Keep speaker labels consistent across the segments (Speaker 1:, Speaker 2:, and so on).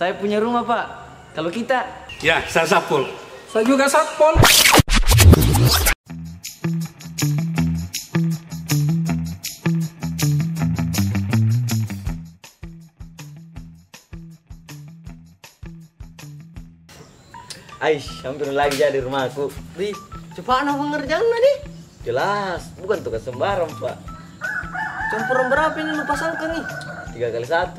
Speaker 1: Saya punya rumah, Pak. Kalau kita?
Speaker 2: Ya, saya Satpol.
Speaker 3: Saya juga Satpol.
Speaker 1: Aish, hampir lagi jadi rumahku.
Speaker 4: Wih, cepat nah pengerjaan nih.
Speaker 1: Jelas, bukan tugas sembarang, Pak.
Speaker 4: Campuran berapa ini lu pasangkan nih?
Speaker 1: 3x1.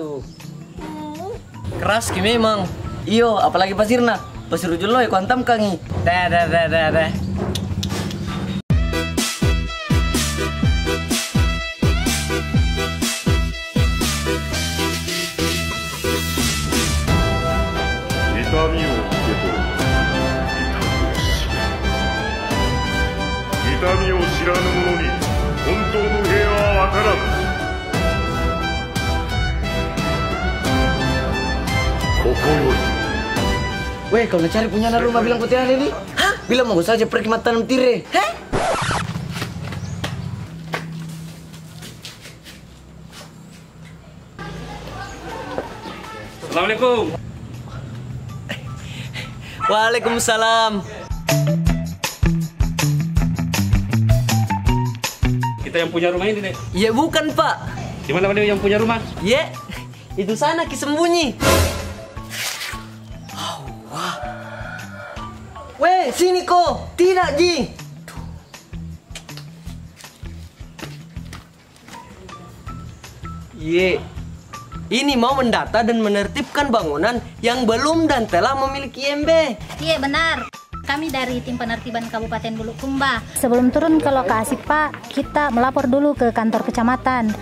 Speaker 4: Keras ki memang.
Speaker 1: Iyo, apalagi pasirna. Pasir ujul loy, kuantam kangi.
Speaker 4: Dah.
Speaker 1: Weh, kalau cari punya rumah bilang putih hari ini. Hah? Bilang mau saja pergi tanam tire.
Speaker 4: Heh?
Speaker 2: Assalamualaikum.
Speaker 4: Waalaikumsalam.
Speaker 2: Kita yang punya rumah ini, Dek.
Speaker 4: Ya bukan, Pak.
Speaker 2: Gimana mana yang punya rumah?
Speaker 4: Ya, itu sana ki sembunyi. Weh, sini kok. Tidak, Ji. Ye. Ini mau mendata dan menertibkan bangunan yang belum dan telah memiliki IMB.
Speaker 5: Iya benar. Kami dari tim penertiban Kabupaten Bulukumba.
Speaker 6: Sebelum turun ke lokasi, Pak, kita melapor dulu ke kantor kecamatan.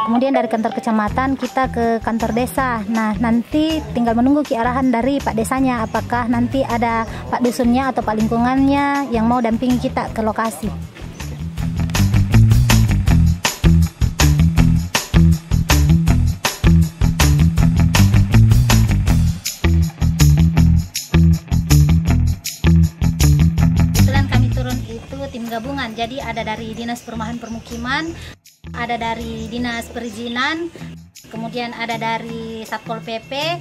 Speaker 6: Kemudian dari kantor kecamatan kita ke kantor desa. Nah, nanti tinggal menunggu arahan dari Pak Desanya, apakah nanti ada Pak Dusunnya atau Pak Lingkungannya yang mau dampingi kita ke lokasi.
Speaker 5: Kebetulan kami turun itu tim gabungan. Jadi ada dari Dinas Perumahan Permukiman, ada dari Dinas Perizinan, kemudian ada dari Satpol PP,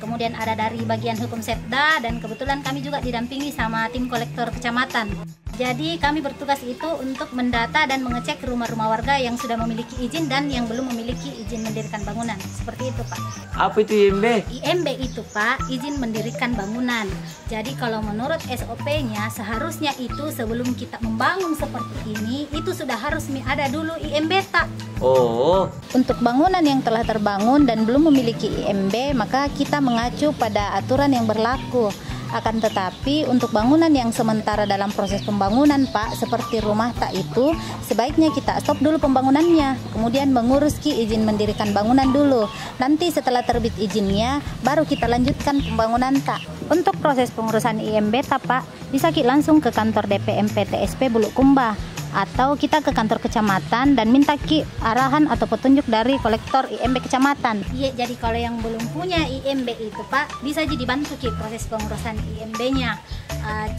Speaker 5: kemudian ada dari bagian hukum Setda, dan kebetulan kami juga didampingi sama tim kolektor kecamatan. Jadi kami bertugas itu untuk mendata dan mengecek rumah-rumah warga yang sudah memiliki izin dan yang belum memiliki izin mendirikan bangunan. Seperti itu, Pak.
Speaker 1: Apa itu IMB?
Speaker 5: IMB itu, Pak, izin mendirikan bangunan. Jadi kalau menurut SOP-nya seharusnya itu sebelum kita membangun seperti ini, itu sudah harus ada dulu IMB, tak?
Speaker 1: Oh.
Speaker 6: Untuk bangunan yang telah terbangun dan belum memiliki IMB, maka kita mengacu pada aturan yang berlaku. Akan tetapi untuk bangunan yang sementara dalam proses pembangunan, Pak, seperti rumah tak itu, sebaiknya kita stop dulu pembangunannya, kemudian mengurus izin mendirikan bangunan dulu. Nanti setelah terbit izinnya, baru kita lanjutkan pembangunan tak. Untuk proses pengurusan IMB tak, Pak, bisa langsung ke kantor DPMP TSP Bulukumba, atau kita ke kantor kecamatan dan minta arahan atau petunjuk dari kolektor IMB kecamatan.
Speaker 5: Iya, jadi kalau yang belum punya IMB itu, Pak, bisa jadi dibantu proses pengurusan IMB-nya.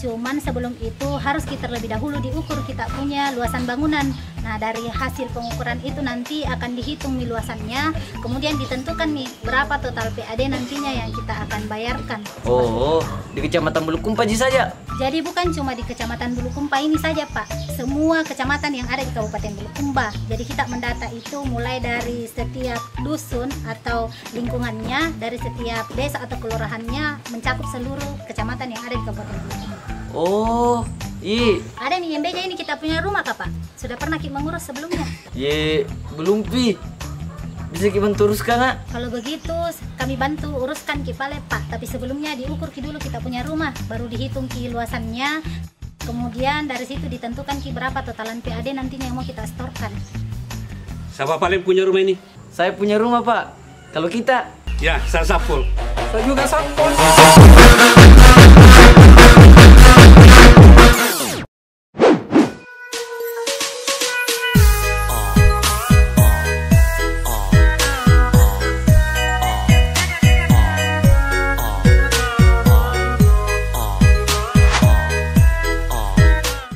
Speaker 5: Cuman sebelum itu harus kita terlebih dahulu diukur kita punya luasan bangunan. Nah, dari hasil pengukuran itu nanti akan dihitung nih luasannya, kemudian ditentukan nih berapa total PAD nantinya yang kita akan bayarkan.
Speaker 1: Oh, di Kecamatan Bulukumpa saja?
Speaker 5: Jadi bukan cuma di Kecamatan Bulukumpa ini saja, Pak. Semua kecamatan yang ada di Kabupaten Bulukumba. Jadi kita mendata itu mulai dari setiap dusun atau lingkungannya, dari setiap desa atau kelurahannya, mencakup seluruh kecamatan yang ada di Kabupaten Bulukumba.
Speaker 1: Oh, iya.
Speaker 5: Ada nih IMB-nya ini kita punya rumah, Kak, Pak. Sudah pernah kita mengurus sebelumnya?
Speaker 1: Ye, belum pi. Bisa kita bantu uruskan, Kak?
Speaker 5: Kalau begitu, kami bantu uruskan Pale, Pak. Tapi sebelumnya diukur dulu kita punya rumah, baru dihitung luasannya. Kemudian dari situ ditentukan berapa totalan PAD nantinya yang mau kita setorkan.
Speaker 2: Siapa paling punya rumah ini?
Speaker 1: Saya punya rumah, Pak. Kalau kita?
Speaker 2: Ya, saya Satpol.
Speaker 3: Saya juga Satpol.